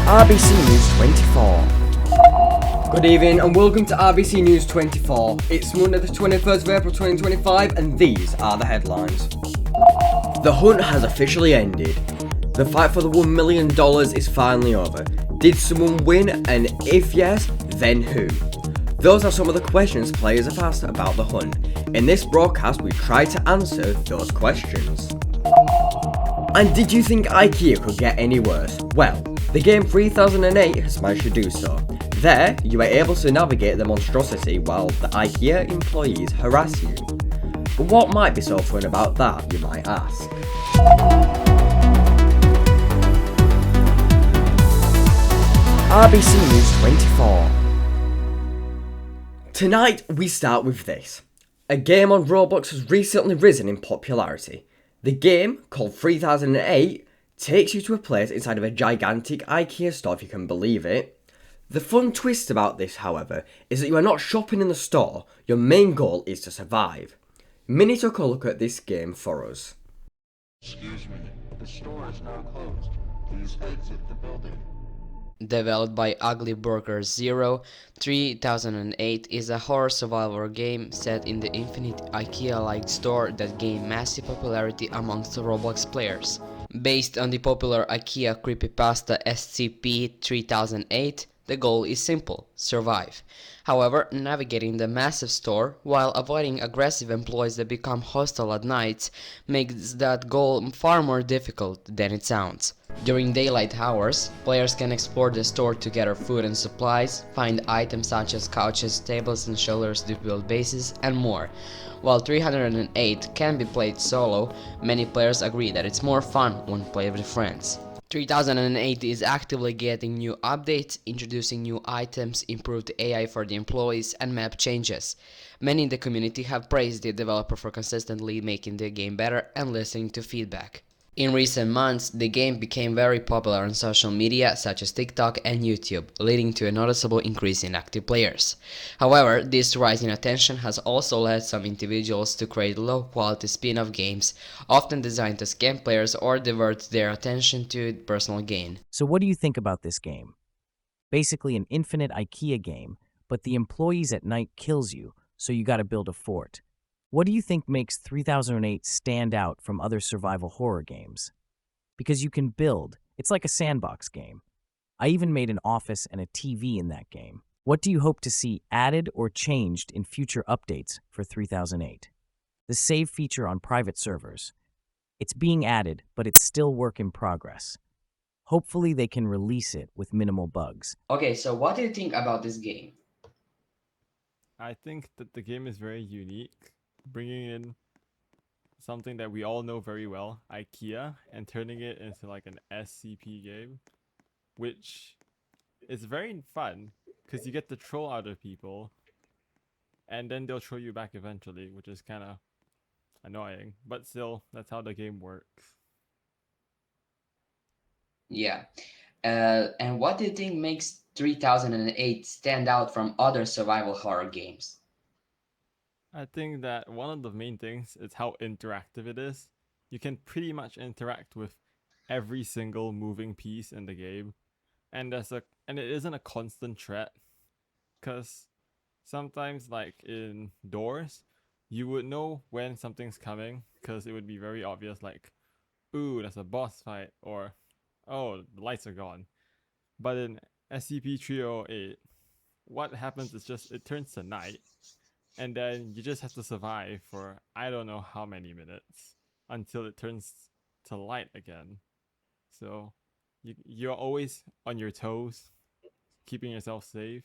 RBC News 24. Good evening and welcome to RBC News 24. It's Monday the 21st of April 2025 and these are the headlines. The hunt has officially ended. The fight for the $1 million is finally over. Did someone win, and if yes, then who? Those are some of the questions players have asked about the hunt. In this broadcast we try to answer those questions. And did you think IKEA could get any worse? Well, the game 3008 has managed to do so. There, you are able to navigate the monstrosity while the IKEA employees harass you. But what might be so fun about that, you might ask? RBC News 24. Tonight, we start with this. A game on Roblox has recently risen in popularity. The game, called 3008, takes you to a place inside of a gigantic IKEA store, if you can believe it. The fun twist about this, however, is that you are not shopping in the store, your main goal is to survive. Minnie took a look at this game for us. Excuse me, the store is now closed. Please exit the building. Developed by Ugly Burger Zero, 3008 is a horror survival game set in the infinite IKEA-like store that gained massive popularity amongst Roblox players. Based on the popular IKEA creepypasta SCP-3008, the goal is simple: survive. However, navigating the massive store while avoiding aggressive employees that become hostile at night makes that goal far more difficult than it sounds. During daylight hours, players can explore the store to gather food and supplies, find items such as couches, tables and shoulders to build bases, and more. While 308 can be played solo, many players agree that it's more fun when played with friends. 3008 is actively getting new updates, introducing new items, improved AI for the employees, and map changes. Many in the community have praised the developer for consistently making the game better and listening to feedback. In recent months, the game became very popular on social media such as TikTok and YouTube, leading to a noticeable increase in active players. However, this rise in attention has also led some individuals to create low-quality spin-off games, often designed to scam players or divert their attention to personal gain. So what do you think about this game? Basically an infinite IKEA game, but the employees at night kills you, so you gotta build a fort. What do you think makes 3008 stand out from other survival horror games? Because you can build. It's like a sandbox game. I even made an office and a TV in that game. What do you hope to see added or changed in future updates for 3008? The save feature on private servers. It's being added, but it's still work in progress. Hopefully they can release it with minimal bugs. Okay, so what do you think about this game? I think that the game is very unique, bringing in something that we all know very well, IKEA, and turning it into like an SCP game, which is very fun because you get to troll other people and then they'll troll you back eventually, which is kind of annoying, but still, that's how the game works. Yeah. And what do you think makes 3008 stand out from other survival horror games? I think that one of the main things is how interactive it is. You can pretty much interact with every single moving piece in the game, and it isn't a constant threat, because sometimes, like in doors, you would know when something's coming because it would be very obvious, like, ooh, there's a boss fight, or oh, the lights are gone. But in SCP-3008, what happens is just it turns to night, and then you just have to survive for I don't know how many minutes until it turns to light again. So you're always on your toes, keeping yourself safe.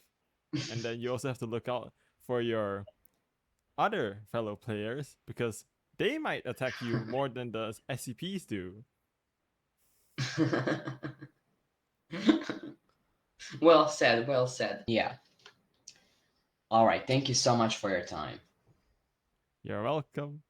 And then you also have to look out for your other fellow players because they might attack you more than the SCPs do. Well said, well said. Yeah. All right, thank you so much for your time. You're welcome.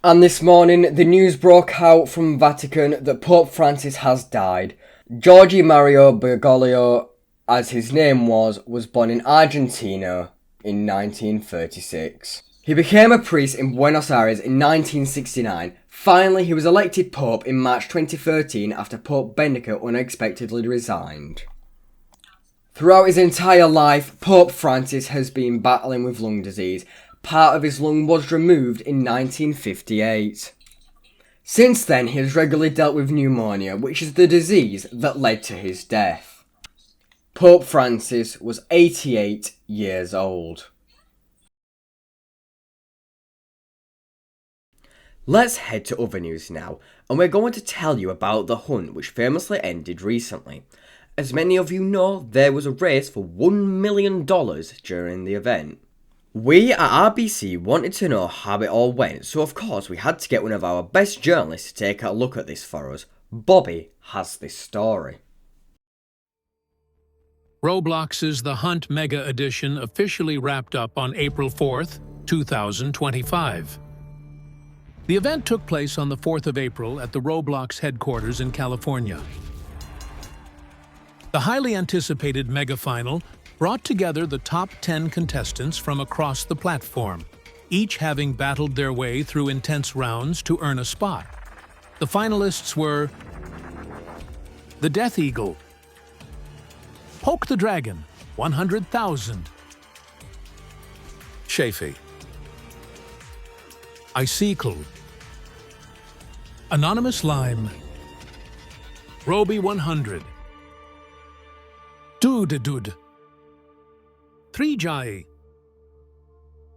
And this morning, the news broke out from Vatican that Pope Francis has died. Giorgi Mario Bergoglio, as his name was born in Argentina in 1936. He became a priest in Buenos Aires in 1969. Finally, he was elected Pope in March 2013 after Pope Benedict unexpectedly resigned. Throughout his entire life, Pope Francis has been battling with lung disease. Part of his lung was removed in 1958. Since then, he has regularly dealt with pneumonia, which is the disease that led to his death. Pope Francis was 88 years old. Let's head to other news now, and we're going to tell you about the hunt which famously ended recently. As many of you know, there was a race for $1 million during the event. We at RBC wanted to know how it all went, so of course we had to get one of our best journalists to take a look at this for us. Bobby has this story. Roblox's The Hunt Mega Edition officially wrapped up on April 4th, 2025. The event took place on the 4th of April at the Roblox headquarters in California. The highly anticipated Mega Final brought together the top 10 contestants from across the platform, each having battled their way through intense rounds to earn a spot. The finalists were the Death Eagle, Poke the Dragon, 100,000, Shafi, Icicle, Anonymous Lime, Roby 100, Dude, 3 Jai,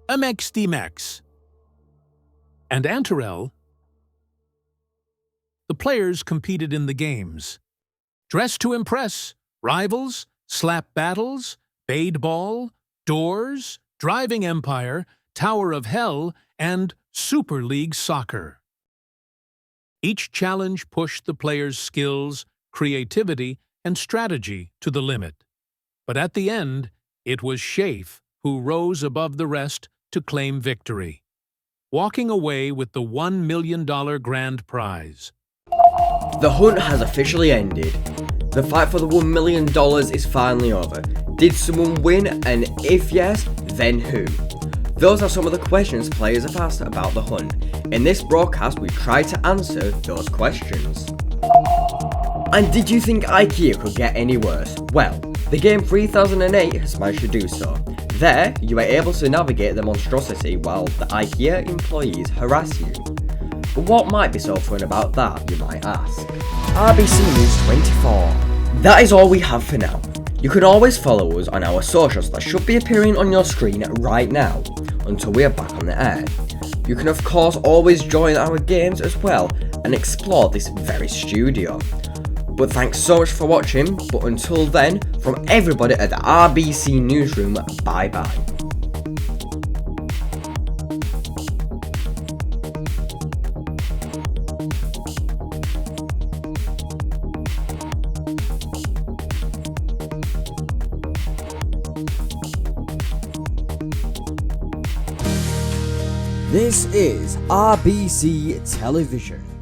MXD and Antarel. The players competed in the games Dress to Impress, Rivals, Slap Battles, Bade Ball, Doors, Driving Empire, Tower of Hell, and Super League Soccer. Each challenge pushed the players' skills, creativity, and strategy to the limit. But at the end, it was Shafe who rose above the rest to claim victory, walking away with the $1 million grand prize. The hunt has officially ended. The fight for the $1 million is finally over. Did someone win, and if yes, then who? Those are some of the questions players have asked about the hunt. In this broadcast, we tried to answer those questions. And did you think IKEA could get any worse? Well, the game 3008 has managed to do so. There, you are able to navigate the monstrosity while the IKEA employees harass you. But what might be so fun about that, you might ask? RBC News 24. That is all we have for now. You can always follow us on our socials that should be appearing on your screen right now, until we are back on the air. You can of course always join our games as well, and explore this very studio. But thanks so much for watching, but until then, from everybody at the RBC Newsroom, bye bye. This is RBC Television.